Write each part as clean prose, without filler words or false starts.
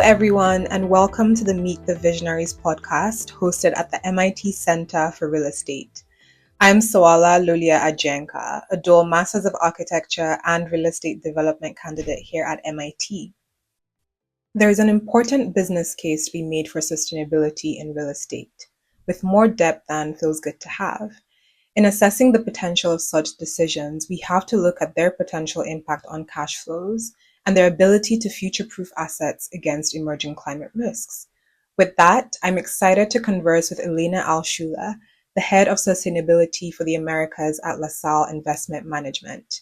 everyone, and welcome to the Meet the Visionaries podcast hosted at the MIT Center for Real Estate. I'm Sawala Lulia Ajenka, a dual Masters of Architecture and Real Estate Development candidate here at MIT. There is an important business case to be made for sustainability in real estate, with more depth than feels good to have. In assessing the potential of such decisions, we have to look at their potential impact on cash flows and their ability to future-proof assets against emerging climate risks. With that, I'm excited to converse with Elena Alschuler, the head of sustainability for the Americas at LaSalle Investment Management.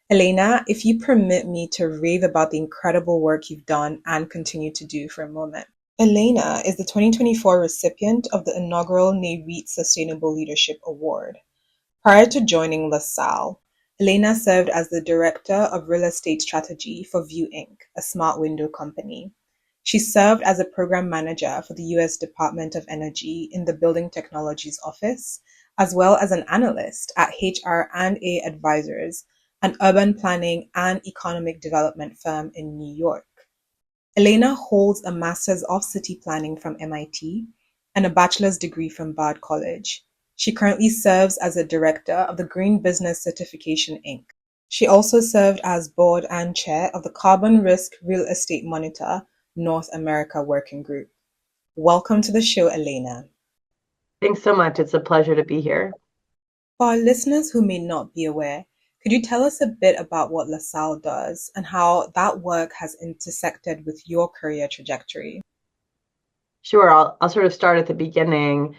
Elena, if you permit me to rave about the incredible work you've done and continue to do for a moment. Elena is the 2024 recipient of the inaugural NAREIT Sustainable Leadership Award. Prior to joining LaSalle, Elena served as the Director of Real Estate Strategy for View Inc., a smart window company. She served as a program manager for the U.S. Department of Energy in the Building Technologies Office, as well as an analyst at HR&A Advisors, an urban planning and economic development firm in New York. Elena holds a Master's of City Planning from MIT and a bachelor's degree from Bard College. She currently serves as a director of the Green Business Certification, Inc. She also served as board and chair of the Carbon Risk Real Estate Monitor North America Working Group. Welcome to the show, Elena. Thanks so much. It's a pleasure to be here. For our listeners who may not be aware, could you tell us a bit about what LaSalle does and how that work has intersected with your career trajectory? Sure. I'll sort of start at the beginning.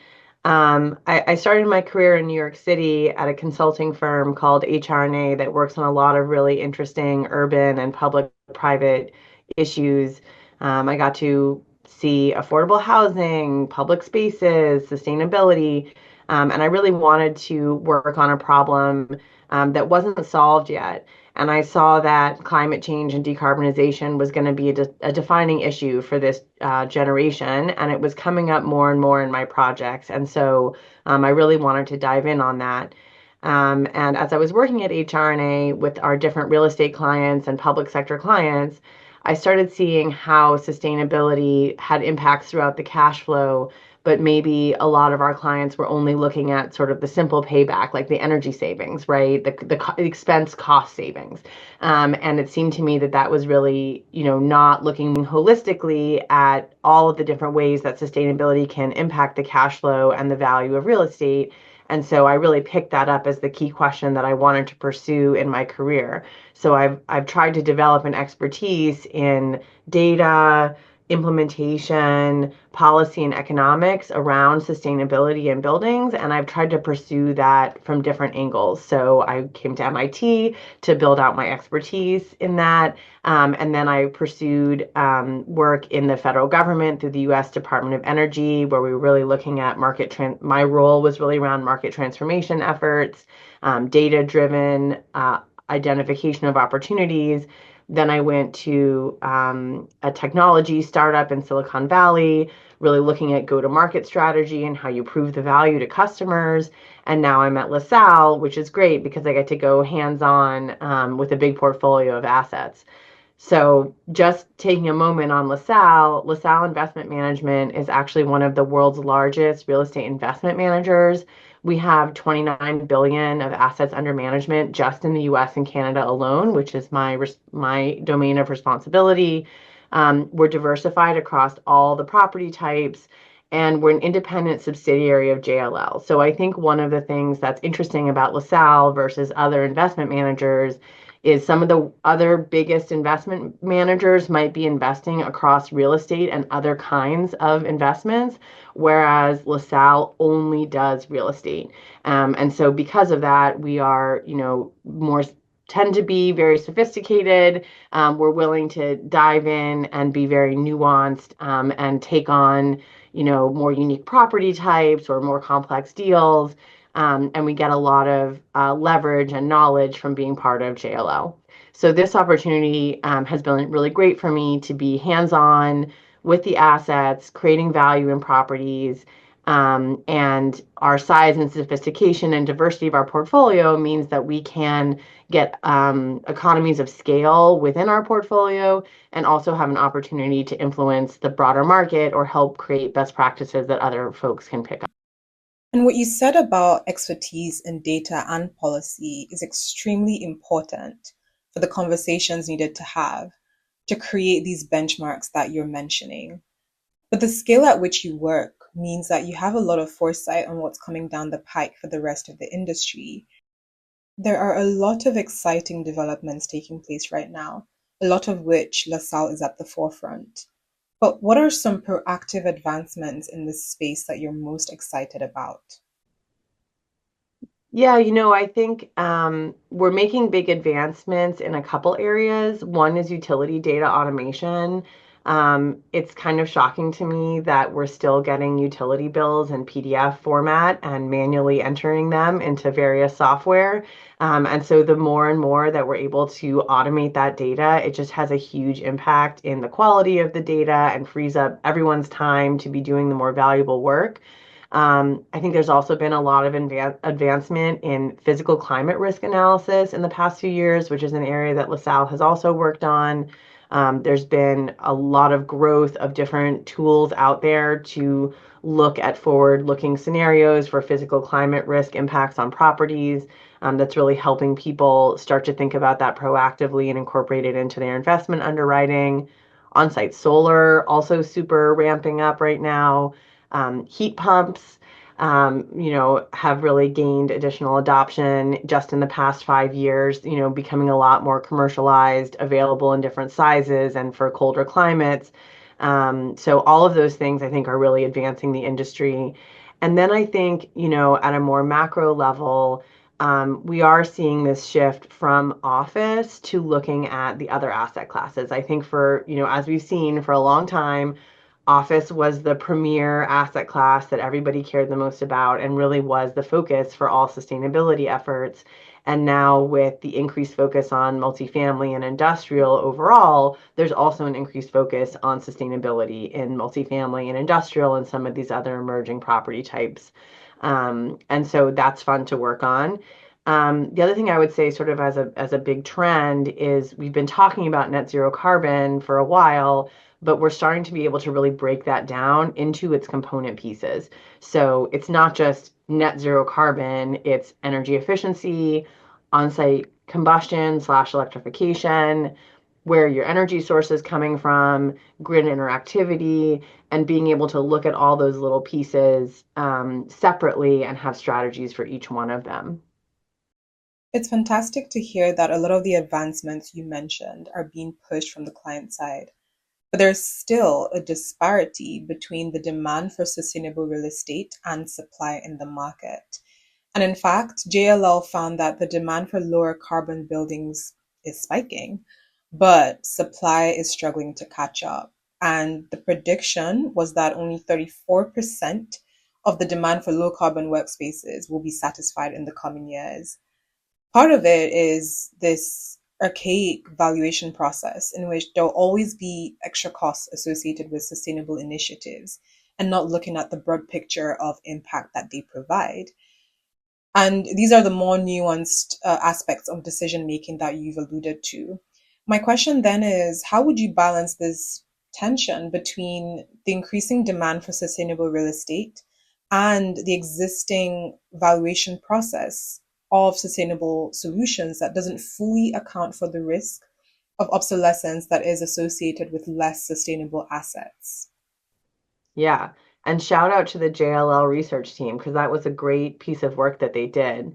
I started my career in New York City at a consulting firm called HR&A that works on a lot of really interesting urban and public-private issues. I got to see affordable housing, public spaces, sustainability, and I really wanted to work on a problem that wasn't solved yet. And I saw that climate change and decarbonization was going to be a defining issue for this generation, and it was coming up more and more in my projects. And so I really wanted to dive in on that. And as I was working at HR&A with our different real estate clients and public sector clients, I started seeing how sustainability had impacts throughout the cash flow, but maybe a lot of our clients were only looking at sort of the simple payback, like the energy savings, right? The expense cost savings. And it seemed to me that that was really, not looking holistically at all of the different ways that sustainability can impact the cash flow and the value of real estate. And so I really picked that up as the key question that I wanted to pursue in my career. So I've tried to develop an expertise in data, implementation, policy, and economics around sustainability in buildings, and I've tried to pursue that from different angles. So I came to MIT to build out my expertise in that, and then I pursued work in the federal government through the U.S. Department of Energy, where we were really looking at my role was really around market transformation efforts, data-driven identification of opportunities. Then I went to a technology startup in Silicon Valley, really looking at go-to-market strategy and how you prove the value to customers. And now I'm at LaSalle, which is great because I get to go hands-on with a big portfolio of assets. So just taking a moment on LaSalle Investment Management is actually one of the world's largest real estate investment managers. We have 29 billion of assets under management just in the US and Canada alone, which is my domain of responsibility. We're diversified across all the property types, and we're an independent subsidiary of JLL. So I think one of the things that's interesting about LaSalle versus other investment managers is some of the other biggest investment managers might be investing across real estate and other kinds of investments, whereas LaSalle only does real estate. And so because of that, we are, tend to be very sophisticated. We're willing to dive in and be very nuanced and take on, more unique property types or more complex deals. And we get a lot of leverage and knowledge from being part of JLL. So this opportunity has been really great for me to be hands-on with the assets, creating value in properties, And our size and sophistication and diversity of our portfolio means that we can get economies of scale within our portfolio and also have an opportunity to influence the broader market or help create best practices that other folks can pick up. And what you said about expertise in data and policy is extremely important for the conversations needed to have to create these benchmarks that you're mentioning. But the scale at which you work means that you have a lot of foresight on what's coming down the pike for the rest of the industry. There are a lot of exciting developments taking place right now, a lot of which LaSalle is at the forefront. But what are some proactive advancements in this space that you're most excited about? Yeah, I think we're making big advancements in a couple areas. One is utility data automation. It's kind of shocking to me that we're still getting utility bills in PDF format and manually entering them into various software. And so the more and more that we're able to automate that data, it just has a huge impact in the quality of the data and frees up everyone's time to be doing the more valuable work. I think there's also been a lot of advancement in physical climate risk analysis in the past few years, which is an area that LaSalle has also worked on. There's been a lot of growth of different tools out there to look at forward-looking scenarios for physical climate risk impacts on properties. That's really helping people start to think about that proactively and incorporate it into their investment underwriting. On-site solar also super ramping up right now. Heat pumps, have really gained additional adoption just in the past 5 years, becoming a lot more commercialized, available in different sizes and for colder climates. So all of those things I think are really advancing the industry. And then I think, at a more macro level, we are seeing this shift from office to looking at the other asset classes. I think as we've seen for a long time, office was the premier asset class that everybody cared the most about and really was the focus for all sustainability efforts. And now, with the increased focus on multifamily and industrial overall, there's also an increased focus on sustainability in multifamily and industrial and some of these other emerging property types. And so that's fun to work on. The other thing I would say, sort of as a big trend, is we've been talking about net zero carbon for a while, but we're starting to be able to really break that down into its component pieces. So it's not just net zero carbon, it's energy efficiency, on-site combustion slash electrification, where your energy source is coming from, grid interactivity, and being able to look at all those little pieces separately and have strategies for each one of them. It's fantastic to hear that a lot of the advancements you mentioned are being pushed from the client side. But there's still a disparity between the demand for sustainable real estate and supply in the market. And in fact, JLL found that the demand for lower carbon buildings is spiking, but supply is struggling to catch up. And the prediction was that only 34% of the demand for low carbon workspaces will be satisfied in the coming years. Part of it is this archaic valuation process in which there'll always be extra costs associated with sustainable initiatives and not looking at the broad picture of impact that they provide. And these are the more nuanced aspects of decision making that you've alluded to. My question then is, how would you balance this tension between the increasing demand for sustainable real estate and the existing valuation process of sustainable solutions that doesn't fully account for the risk of obsolescence that is associated with less sustainable assets? Yeah. And shout out to the JLL research team because that was a great piece of work that they did.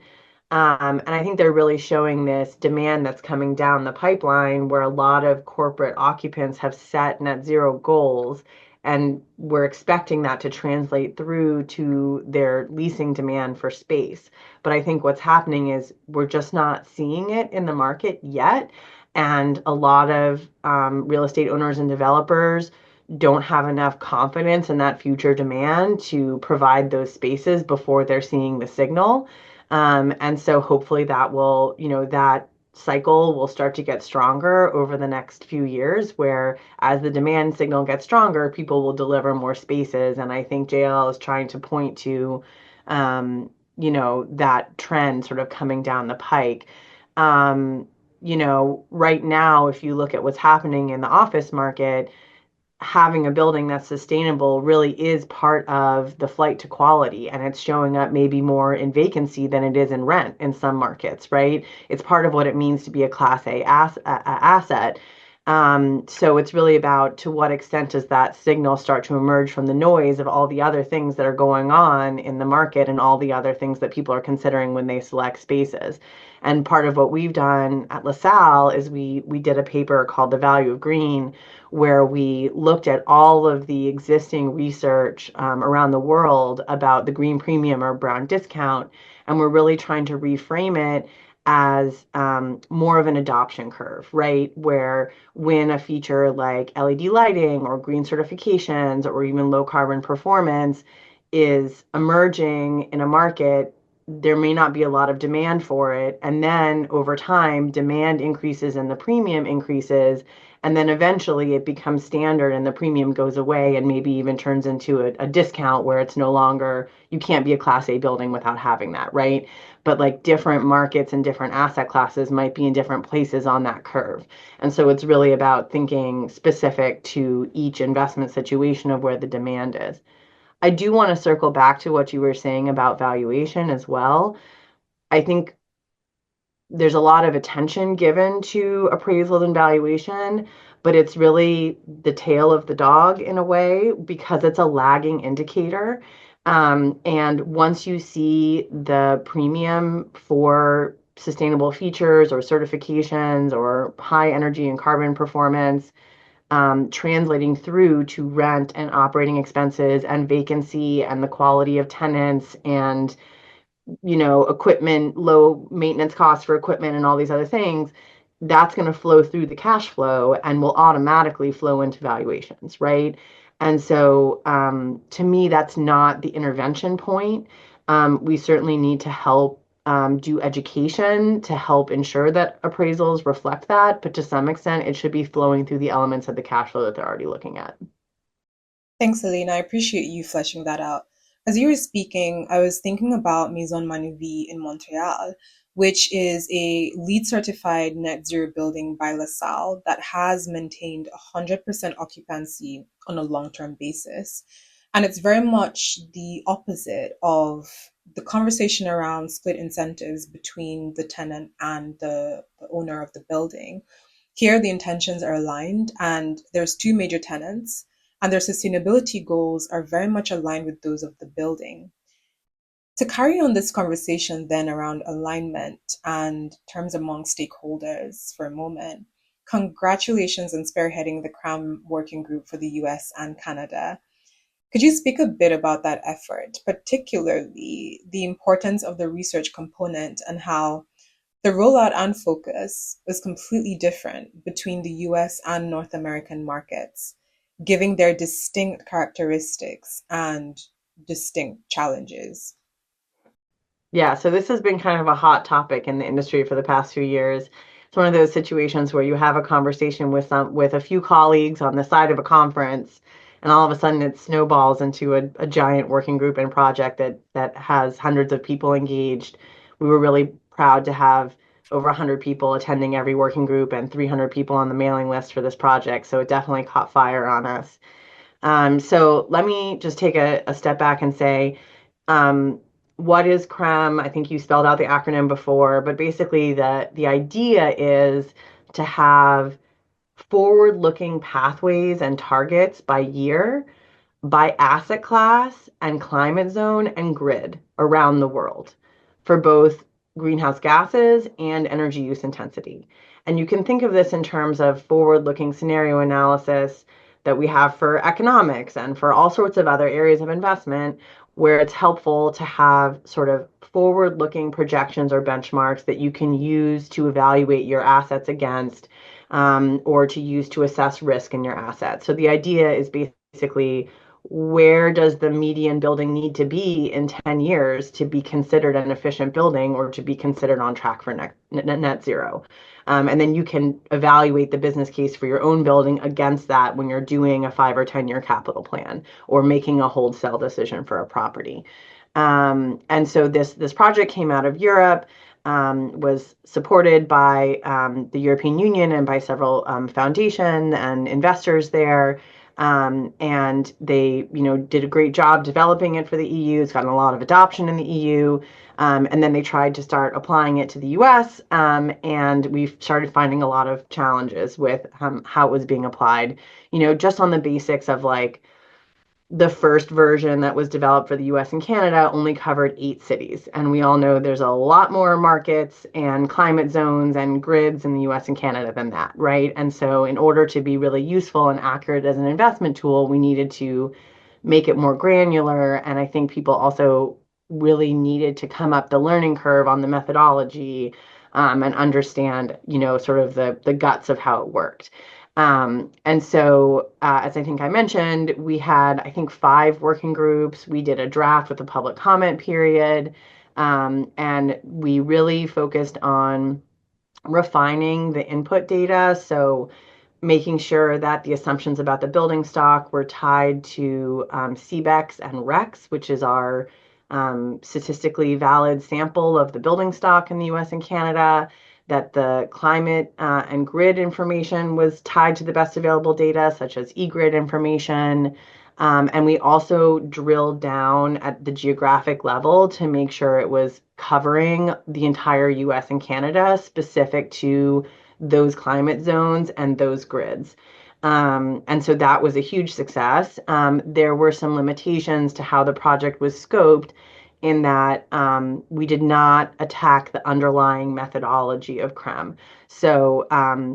And I think they're really showing this demand that's coming down the pipeline where a lot of corporate occupants have set net zero goals. And we're expecting that to translate through to their leasing demand for space. But I think what's happening is we're just not seeing it in the market yet. And a lot of real estate owners and developers don't have enough confidence in that future demand to provide those spaces before they're seeing the signal. And so hopefully that will, that cycle will start to get stronger over the next few years, where as the demand signal gets stronger, people will deliver more spaces. And I think JLL is trying to point to, that trend sort of coming down the pike. Um, right now, if you look at what's happening in the office market, having a building that's sustainable really is part of the flight to quality, and it's showing up maybe more in vacancy than it is in rent in some markets, right? It's part of what it means to be a class A asset. So it's really about, to what extent does that signal start to emerge from the noise of all the other things that are going on in the market and all the other things that people are considering when they select spaces. And part of what we've done at LaSalle is we did a paper called The Value of Green, where we looked at all of the existing research around the world about the green premium or brown discount, and we're really trying to reframe it as more of an adoption curve, right? Where when a feature like LED lighting or green certifications or even low carbon performance is emerging in a market, there may not be a lot of demand for it. And then over time, demand increases and the premium increases. And then eventually it becomes standard and the premium goes away and maybe even turns into a discount where it's no longer, you can't be a class A building without having that, right? But like different markets and different asset classes might be in different places on that curve. And so it's really about thinking specific to each investment situation of where the demand is. I do want to circle back to what you were saying about valuation as well. I think there's a lot of attention given to appraisals and valuation, but it's really the tail of the dog in a way because it's a lagging indicator. And once you see the premium for sustainable features or certifications or high energy and carbon performance translating through to rent and operating expenses and vacancy and the quality of tenants and equipment, low maintenance costs for equipment and all these other things, that's going to flow through the cash flow and will automatically flow into valuations, right? And so to me, that's not the intervention point. We certainly need to help do education to help ensure that appraisals reflect that, but to some extent, it should be flowing through the elements of the cash flow that they're already looking at. Thanks, Elena. I appreciate you fleshing that out. As you were speaking, I was thinking about Maison Manuvie in Montreal, which is a LEED certified net zero building by LaSalle that has maintained 100% occupancy on a long term basis. And it's very much the opposite of the conversation around split incentives between the tenant and the owner of the building. Here, the intentions are aligned, and there's two major tenants and their sustainability goals are very much aligned with those of the building. To carry on this conversation then around alignment and terms among stakeholders for a moment, congratulations on spearheading the CRAM working group for the US and Canada. Could you speak a bit about that effort, particularly the importance of the research component and how the rollout and focus was completely different between the US and North American markets, giving their distinct characteristics and distinct challenges? Yeah, so this has been kind of a hot topic in the industry for the past few years. It's one of those situations where you have a conversation with a few colleagues on the side of a conference, and all of a sudden it snowballs into a giant working group and project that has hundreds of people engaged. We were really proud to have over 100 people attending every working group and 300 people on the mailing list for this project. So it definitely caught fire on us. So let me just take a step back and say, um, what is CREM? I think you spelled out the acronym before, but basically the idea is to have forward-looking pathways and targets by year, by asset class and climate zone and grid around the world for both greenhouse gases and energy use intensity. And you can think of this in terms of forward-looking scenario analysis that we have for economics and for all sorts of other areas of investment, where it's helpful to have sort of forward-looking projections or benchmarks that you can use to evaluate your assets against, or to use to assess risk in your assets. So the idea is basically, where does the median building need to be in 10 years to be considered an efficient building or to be considered on track for net zero? And then you can evaluate the business case for your own building against that when you're doing a 5 or 10 year capital plan or making a hold sell decision for a property. And so this project came out of Europe, was supported by the European Union and by several foundation and investors there. And they, did a great job developing it for the EU. It's gotten a lot of adoption in the EU. And then they tried to start applying it to the US. And we've started finding a lot of challenges with how it was being applied, just on the basics of like, the first version that was developed for the US and Canada only covered 8 cities. And we all know there's a lot more markets and climate zones and grids in the US and Canada than that, right? And so, in order to be really useful and accurate as an investment tool, we needed to make it more granular. And I think people also really needed to come up the learning curve on the methodology, and understand, sort of the guts of how it worked. And so, as I think I mentioned, we had, I think, 5 working groups. We did a draft with a public comment period, and we really focused on refining the input data. So, making sure that the assumptions about the building stock were tied to CBEX and REX, which is our statistically valid sample of the building stock in the US and Canada, that the climate and grid information was tied to the best available data, such as eGrid information. And we also drilled down at the geographic level to make sure it was covering the entire US and Canada specific to those climate zones and those grids. And so that was a huge success. There were some limitations to how the project was scoped in that we did not attack the underlying methodology of CREM. So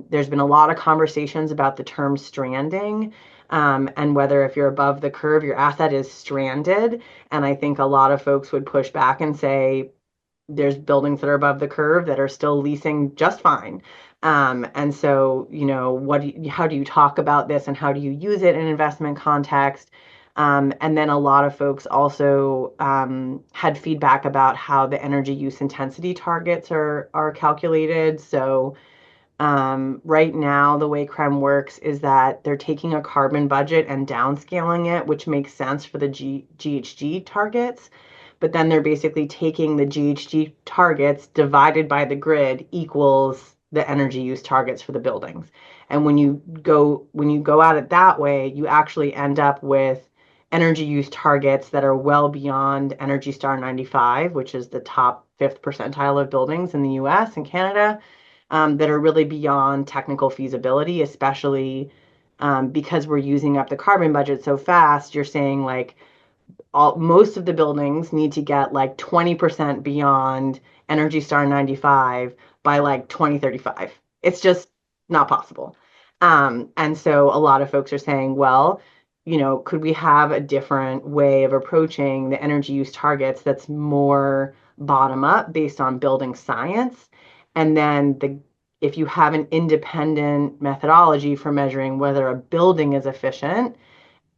there's been a lot of conversations about the term stranding, and whether if you're above the curve, your asset is stranded. And I think a lot of folks would push back and say, there's buildings that are above the curve that are still leasing just fine. And so, how do you talk about this and how do you use it in investment context? And then a lot of folks also had feedback about how the energy use intensity targets are calculated. So right now, the way CREM works is that they're taking a carbon budget and downscaling it, which makes sense for the GHG targets. But then they're basically taking the GHG targets divided by the grid equals the energy use targets for the buildings. And when you go at it that way, you actually end up with energy use targets that are well beyond Energy Star 95, which is the top fifth percentile of buildings in the US and Canada, that are really beyond technical feasibility, especially because we're using up the carbon budget so fast. You're saying like most of the buildings need to get like 20% beyond Energy Star 95 by like 2035. It's just not possible. And so a lot of folks are saying, well, could we have a different way of approaching the energy use targets that's more bottom up based on building science? And then if you have an independent methodology for measuring whether a building is efficient,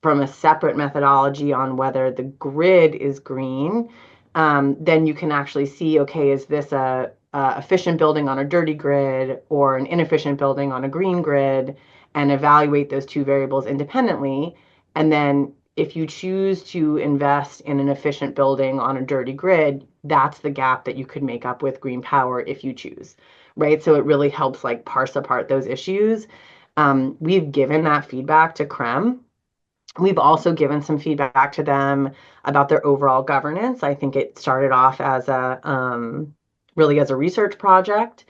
from a separate methodology on whether the grid is green, then you can actually see, okay, is this a efficient building on a dirty grid or an inefficient building on a green grid, and evaluate those two variables independently. And then if you choose to invest in an efficient building on a dirty grid, that's the gap that you could make up with green power if you choose, right? So it really helps like parse apart those issues. We've given that feedback to CREM. We've also given some feedback to them about their overall governance. I think it started off as really as a research project,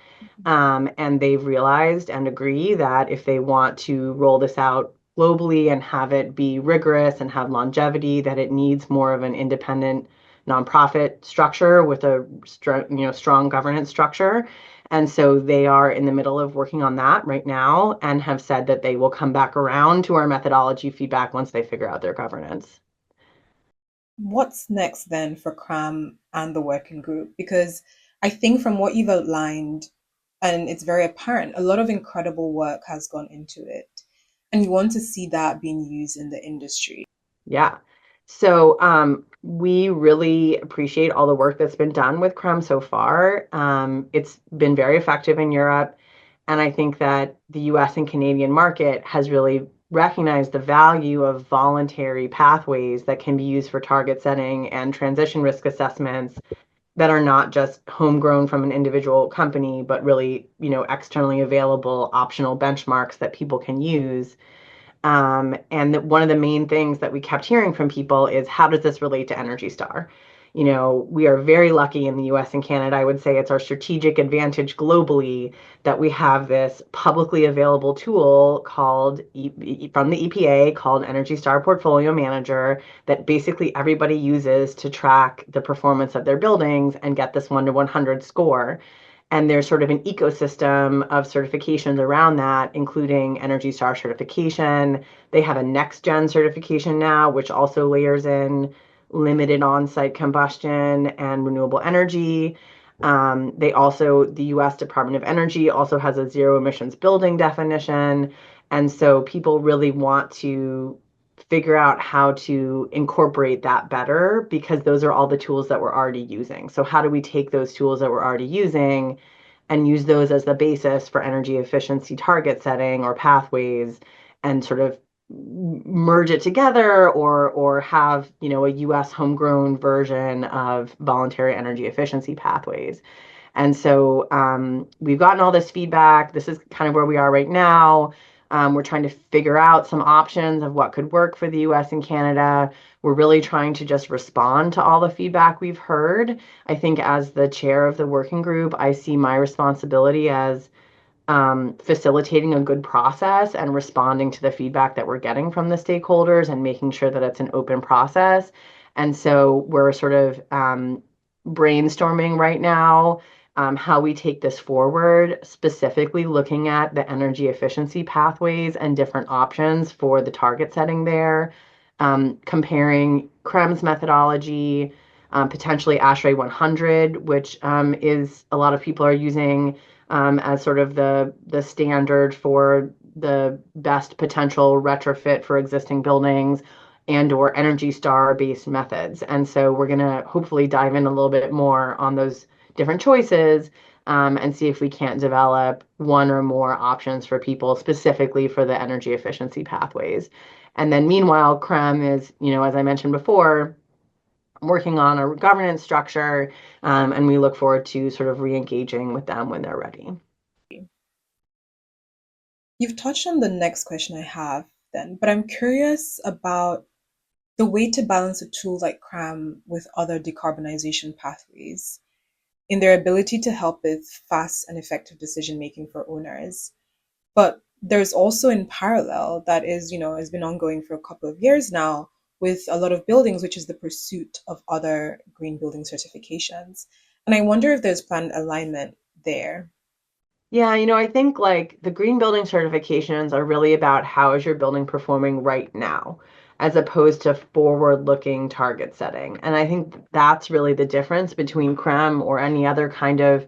and they've realized and agree that if they want to roll this out globally and have it be rigorous and have longevity, that it needs more of an independent nonprofit structure with a strong governance structure. And so they are in the middle of working on that right now and have said that they will come back around to our methodology feedback once they figure out their governance. What's next then for CRAM and the working group? Because I think from what you've outlined, and it's very apparent, a lot of incredible work has gone into it. And you want to see that being used in the industry. Yeah. So we really appreciate all the work that's been done with CREM so far. It's been very effective in Europe. And I think that the US and Canadian market has really recognized the value of voluntary pathways that can be used for target setting and transition risk assessments that are not just homegrown from an individual company, but really, externally available optional benchmarks that people can use. And one of the main things that we kept hearing from people is how does this relate to Energy Star? We are very lucky in the US and Canada. I would say it's our strategic advantage globally that we have this publicly available tool from the EPA called Energy Star Portfolio Manager that basically everybody uses to track the performance of their buildings and get this 1 to 100 score. And there's sort of an ecosystem of certifications around that, including Energy Star certification. They have a next gen certification now, which also layers in limited on-site combustion and renewable energy. The US Department of Energy also has a zero emissions building definition. And so people really want to figure out how to incorporate that better because those are all the tools that we're already using. So how do we take those tools that we're already using and use those as the basis for energy efficiency target setting or pathways and sort of merge it together or have, a US homegrown version of voluntary energy efficiency pathways. And so we've gotten all this feedback. This is kind of where we are right now. We're trying to figure out some options of what could work for the US and Canada. We're really trying to just respond to all the feedback we've heard. I think as the chair of the working group, I see my responsibility as facilitating a good process and responding to the feedback that we're getting from the stakeholders and making sure that it's an open process. And so we're sort of brainstorming right now how we take this forward, specifically looking at the energy efficiency pathways and different options for the target setting there, comparing CREM's methodology, potentially ASHRAE 100, which is a lot of people are using as sort of the standard for the best potential retrofit for existing buildings and or Energy Star based methods. And so we're going to hopefully dive in a little bit more on those different choices and see if we can't develop one or more options for people specifically for the energy efficiency pathways. And then meanwhile, CREM is, as I mentioned before, working on a governance structure, and we look forward to sort of re-engaging with them when they're ready. You've touched on the next question I have then, but I'm curious about the way to balance a tool like CRAM with other decarbonization pathways in their ability to help with fast and effective decision making for owners. But there's also in parallel that is, has been ongoing for a couple of years now with a lot of buildings, which is the pursuit of other green building certifications. And I wonder if there's planned alignment there. Yeah, I think like the green building certifications are really about how is your building performing right now, as opposed to forward-looking target setting. And I think that's really the difference between CREM or any other kind of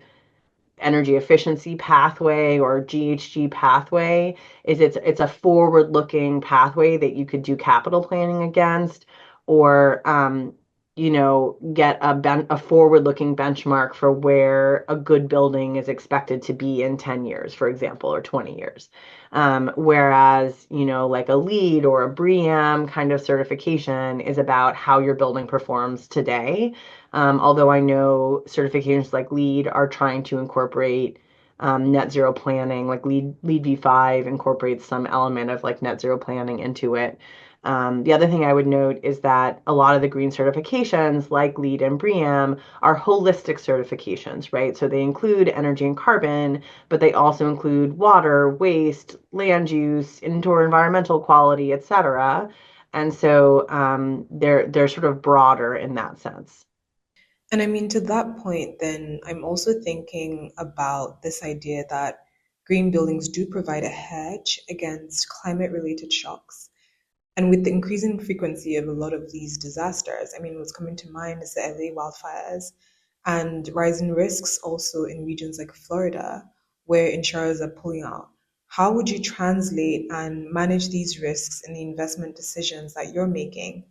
energy efficiency pathway or GHG pathway is it's a forward-looking pathway that you could do capital planning against or get a forward-looking benchmark for where a good building is expected to be in 10 years, for example, or 20 years. Whereas, like a LEED or a BREEAM kind of certification is about how your building performs today. Although I know certifications like LEED are trying to incorporate net zero planning, like LEED V5 incorporates some element of like net zero planning into it. The other thing I would note is that a lot of the green certifications, like LEED and BREEAM, are holistic certifications, right? So they include energy and carbon, but they also include water, waste, land use, indoor environmental quality, et cetera. And so they're sort of broader in that sense. And I mean, to that point, then I'm also thinking about this idea that green buildings do provide a hedge against climate related shocks. And with the increasing frequency of a lot of these disasters, I mean, what's coming to mind is the LA wildfires and rising risks also in regions like Florida, where insurers are pulling out. how would you translate and manage these risks in the investment decisions that you're making?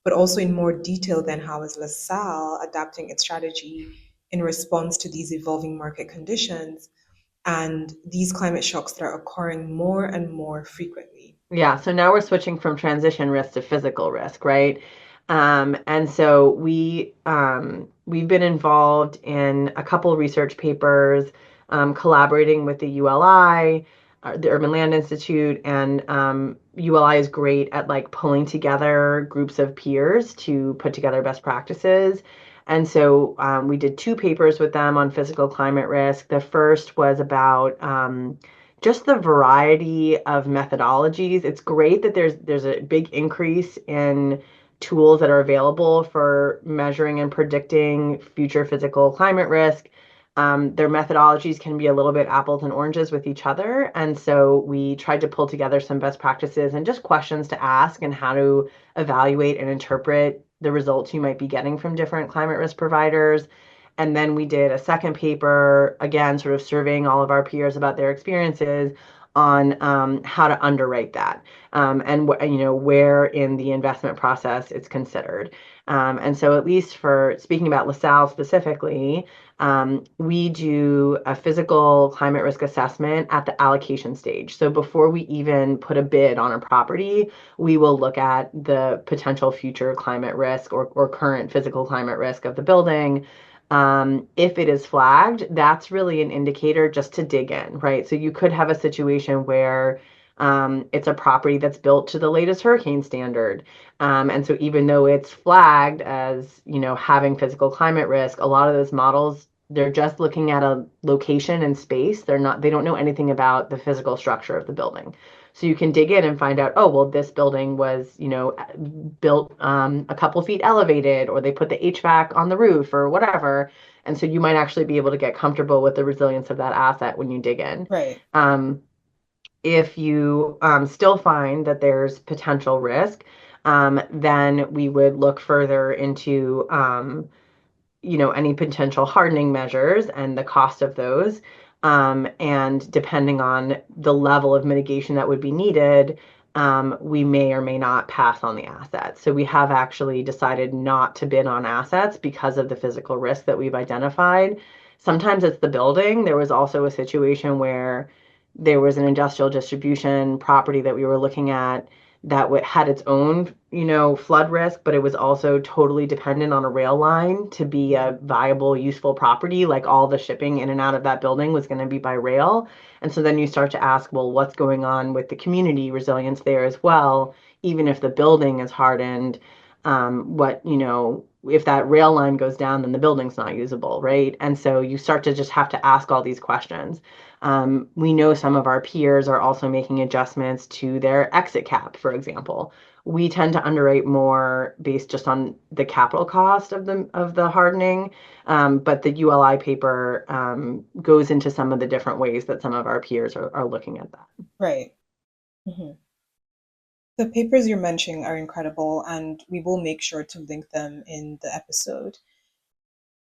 But also in more detail, then how is LaSalle adapting its strategy in response to these evolving market conditions and these climate shocks that are occurring more and more frequently? Yeah, so now we're switching from transition risk to physical risk, right? And so we've been involved in a couple of research papers, collaborating with the ULI, the Urban Land Institute, and ULI is great at like pulling together groups of peers to put together best practices. And so we did two papers with them on physical climate risk. The first was about just the variety of methodologies. It's great that there's a big increase in tools that are available for measuring and predicting future physical climate risk. Their methodologies can be a little bit apples and oranges with each other. And so we tried to pull together some best practices and just questions to ask and how to evaluate and interpret the results you might be getting from different climate risk providers. And then we did a second paper, again, sort of surveying all of our peers about their experiences on how to underwrite that, and where in the investment process it's considered. And so at least for speaking about LaSalle specifically, we do a physical climate risk assessment at the allocation stage. So before we even put a bid on a property, we will look at the potential future climate risk or current physical climate risk of the building. If it is flagged, that's really an indicator just to dig in, right? So you could have a situation where it's a property that's built to the latest hurricane standard. And so even though it's flagged as, having physical climate risk, a lot of those models, they're just looking at a location and space. They don't know anything about the physical structure of the building. So you can dig in and find out, oh, well, this building was, built a couple feet elevated, or they put the HVAC on the roof or whatever. And so you might actually be able to get comfortable with the resilience of that asset when you dig in. Right. If you still find that there's potential risk, then we would look further into any potential hardening measures and the cost of those. And depending on the level of mitigation that would be needed, we may or may not pass on the assets. So we have actually decided not to bid on assets because of the physical risk that we've identified. Sometimes it's the building. There was also a situation where there was an industrial distribution property that we were looking at that had its own, flood risk, but it was also totally dependent on a rail line to be a viable, useful property. Like all the shipping in and out of that building was going to be by rail. And so then you start to ask, well, what's going on with the community resilience there as well? Even if the building is hardened, if that rail line goes down, then the building's not usable, right? And so you start to just have to ask all these questions. We know some of our peers are also making adjustments to their exit cap, for example. We tend to underwrite more based just on the capital cost of the hardening, but the ULI paper goes into some of the different ways that some of our peers are looking at that. Right. Hmm. The papers you're mentioning are incredible, and we will make sure to link them in the episode.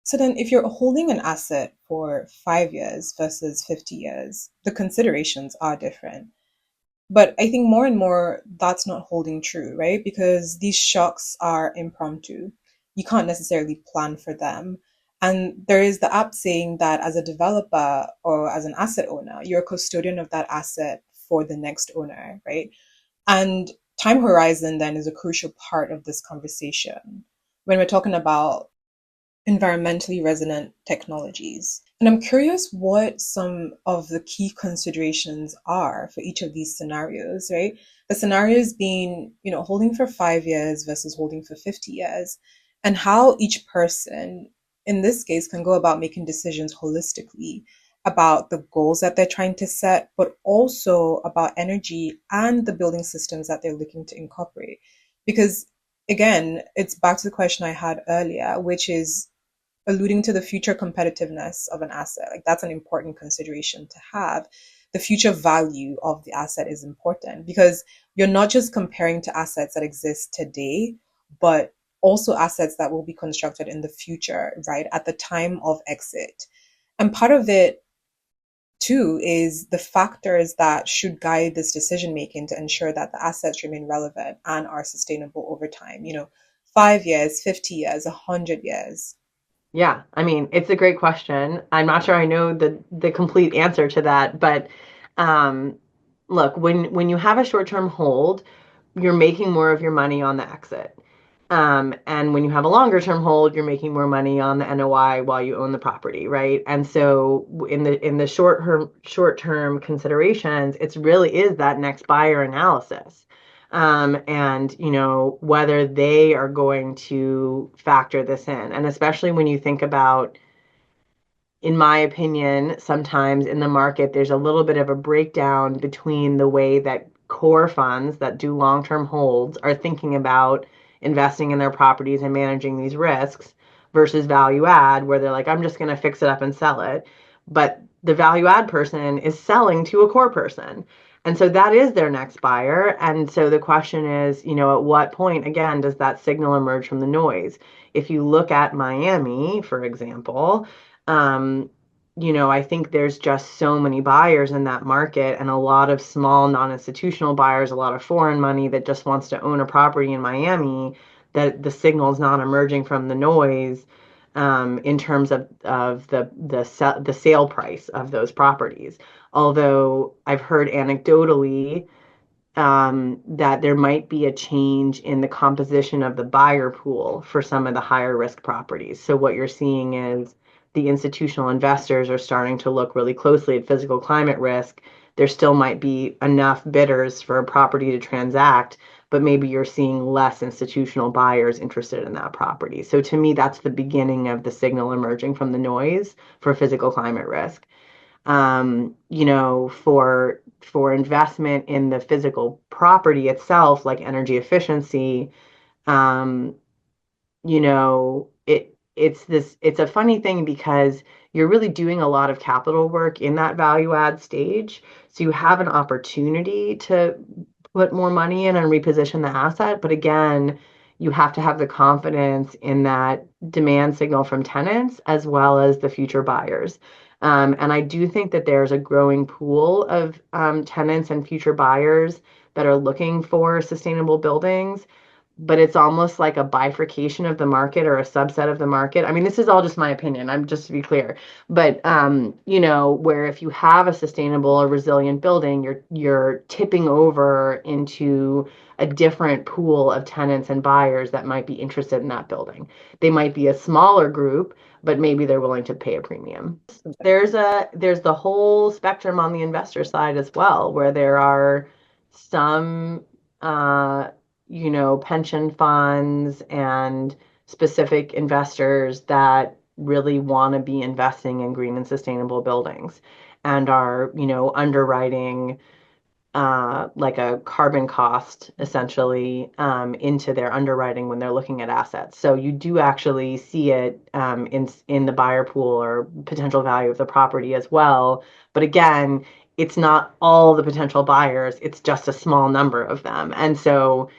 So then, if you're holding an asset for 5 years versus 50 years, the considerations are different. But I think more and more that's not holding true, right? Because these shocks are impromptu. You can't necessarily plan for them. And there is the app saying that as a developer or as an asset owner, you're a custodian of that asset for the next owner, right? And time horizon then is a crucial part of this conversation when we're talking about environmentally resonant technologies. And I'm curious what some of the key considerations are for each of these scenarios, right? The scenarios being, holding for 5 years versus holding for 50 years, and how each person in this case can go about making decisions holistically about the goals that they're trying to set, but also about energy and the building systems that they're looking to incorporate. Because again, it's back to the question I had earlier, which is alluding to the future competitiveness of an asset. Like that's an important consideration to have. The future value of the asset is important because you're not just comparing to assets that exist today, but also assets that will be constructed in the future, right? At the time of exit. And part of it two is the factors that should guide this decision making to ensure that the assets remain relevant and are sustainable over time. 5 years, 50 years, 100 years. Yeah, I mean, it's a great question. I'm not sure I know the complete answer to that, but um, look, when you have a short-term hold, you're making more of your money on the exit. And when you have a longer term hold, you're making more money on the NOI while you own the property, right? And so in the short term considerations, it's really is that next buyer analysis. And whether they are going to factor this in. And especially when you think about, in my opinion, sometimes in the market, there's a little bit of a breakdown between the way that core funds that do long-term holds are thinking about investing in their properties and managing these risks versus value add, where they're like, I'm just going to fix it up and sell it. But the value add person is selling to a core person. And so that is their next buyer. And so the question is, at what point, again, does that signal emerge from the noise? If you look at Miami, for example, um, I think there's just so many buyers in that market and a lot of small non-institutional buyers, a lot of foreign money that just wants to own a property in Miami, that the signal is not emerging from the noise in terms of the sale price of those properties. Although I've heard anecdotally that there might be a change in the composition of the buyer pool for some of the higher risk properties. So what you're seeing is the institutional investors are starting to look really closely at physical climate risk. There still might be enough bidders for a property to transact, but maybe you're seeing less institutional buyers interested in that property. So to me, that's the beginning of the signal emerging from the noise for physical climate risk. For investment in the physical property itself, like energy efficiency, um, it's a funny thing because you're really doing a lot of capital work in that value add stage. So you have an opportunity to put more money in and reposition the asset. But again, you have to have the confidence in that demand signal from tenants as well as the future buyers. And I do think that there's a growing pool of tenants and future buyers that are looking for sustainable buildings, but it's almost like a bifurcation of the market or a subset of the market. I mean, this is all just my opinion. I'm just to be clear, but where if you have a sustainable or resilient building, you're tipping over into a different pool of tenants and buyers that might be interested in that building. They might be a smaller group, but maybe they're willing to pay a premium. There's the whole spectrum on the investor side as well, where there are some uh, pension funds and specific investors that really want to be investing in green and sustainable buildings and are, underwriting like a carbon cost essentially into their underwriting when they're looking at assets. So you do actually see it in the buyer pool or potential value of the property as well. But again, it's not all the potential buyers, it's just a small number of them. And so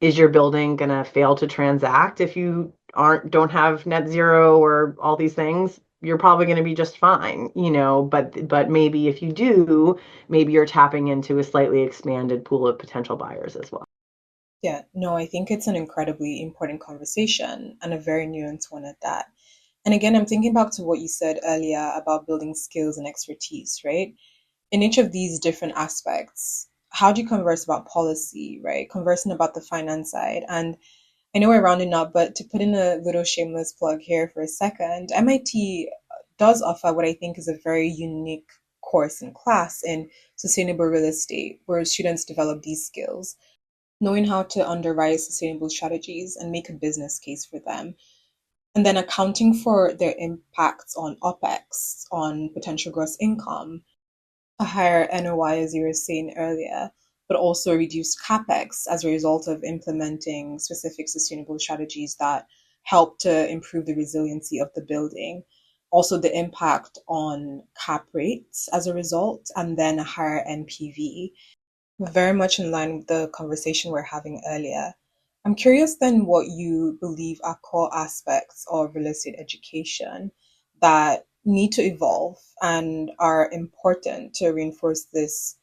is your building going to fail to transact if you don't have net zero or all these things? You're probably going to be just fine, but maybe if you do, maybe you're tapping into a slightly expanded pool of potential buyers as well. Yeah, no, I think it's an incredibly important conversation and a very nuanced one at that. And again, I'm thinking back to what you said earlier about building skills and expertise, right? In each of these different aspects, how do you converse about policy, right? Conversing about the finance side. And I know we're rounding up, but to put in a little shameless plug here for a second, MIT does offer what I think is a very unique course in class in sustainable real estate, where students develop these skills, knowing how to underwrite sustainable strategies and make a business case for them, and then accounting for their impacts on OPEX, on potential gross income, a higher NOI, as you were saying earlier, but also reduced CapEx as a result of implementing specific sustainable strategies that help to improve the resiliency of the building. Also, the impact on cap rates as a result, and then a higher NPV. Very much in line with the conversation we're having earlier. I'm curious then what you believe are core aspects of real estate education that need to evolve and are important to reinforce this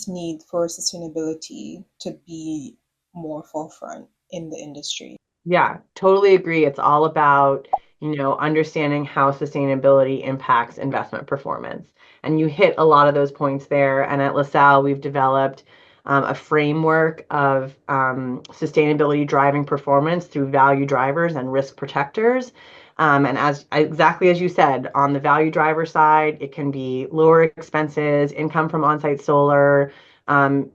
need for sustainability to be more forefront in the industry. Yeah, totally agree. It's all about, understanding how sustainability impacts investment performance. And you hit a lot of those points there. And at LaSalle, we've developed a framework of sustainability driving performance through value drivers and risk protectors. And exactly as you said, on the value driver side, it can be lower expenses, income from on-site solar, um,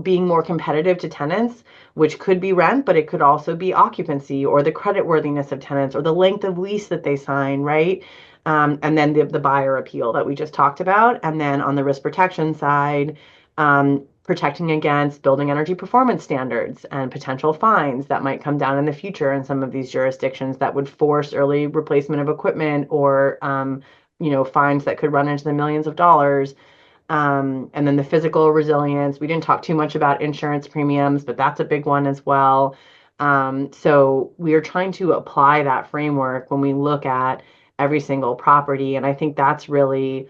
being more competitive to tenants, which could be rent, but it could also be occupancy or the creditworthiness of tenants or the length of lease that they sign, right? And then the buyer appeal that we just talked about. And then on the risk protection side, protecting against building energy performance standards and potential fines that might come down in the future in some of these jurisdictions that would force early replacement of equipment or, fines that could run into the millions of dollars. And then the physical resilience. We didn't talk too much about insurance premiums, but that's a big one as well. So we are trying to apply that framework when we look at every single property. And I think that's really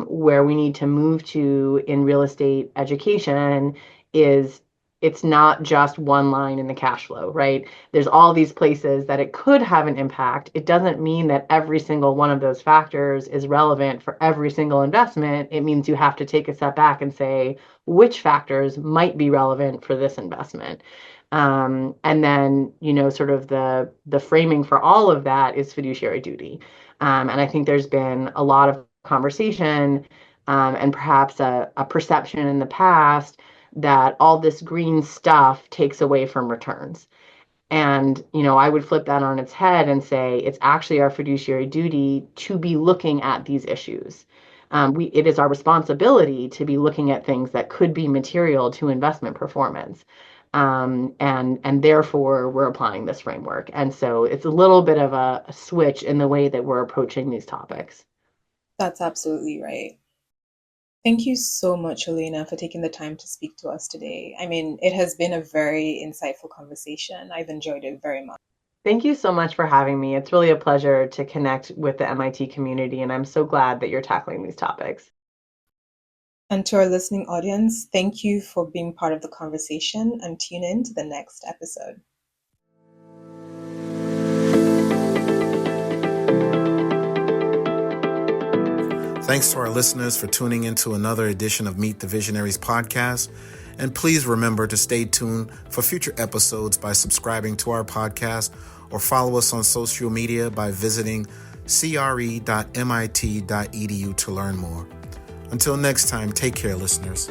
where we need to move to in real estate education is it's not just one line in the cash flow, right? There's all these places that it could have an impact. It doesn't mean that every single one of those factors is relevant for every single investment. It means you have to take a step back and say which factors might be relevant for this investment. And then, sort of the framing for all of that is fiduciary duty. And I think there's been a lot of conversation and perhaps a perception in the past that all this green stuff takes away from returns. And, I would flip that on its head and say it's actually our fiduciary duty to be looking at these issues. It is our responsibility to be looking at things that could be material to investment performance. And therefore we're applying this framework. And so it's a little bit of a switch in the way that we're approaching these topics. That's absolutely right. Thank you so much, Elena, for taking the time to speak to us today. I mean, it has been a very insightful conversation. I've enjoyed it very much. Thank you so much for having me. It's really a pleasure to connect with the MIT community, and I'm so glad that you're tackling these topics. And to our listening audience, thank you for being part of the conversation and tune in to the next episode. Thanks to our listeners for tuning into another edition of Meet the Visionaries podcast. And please remember to stay tuned for future episodes by subscribing to our podcast or follow us on social media by visiting cre.mit.edu to learn more. Until next time, take care, listeners.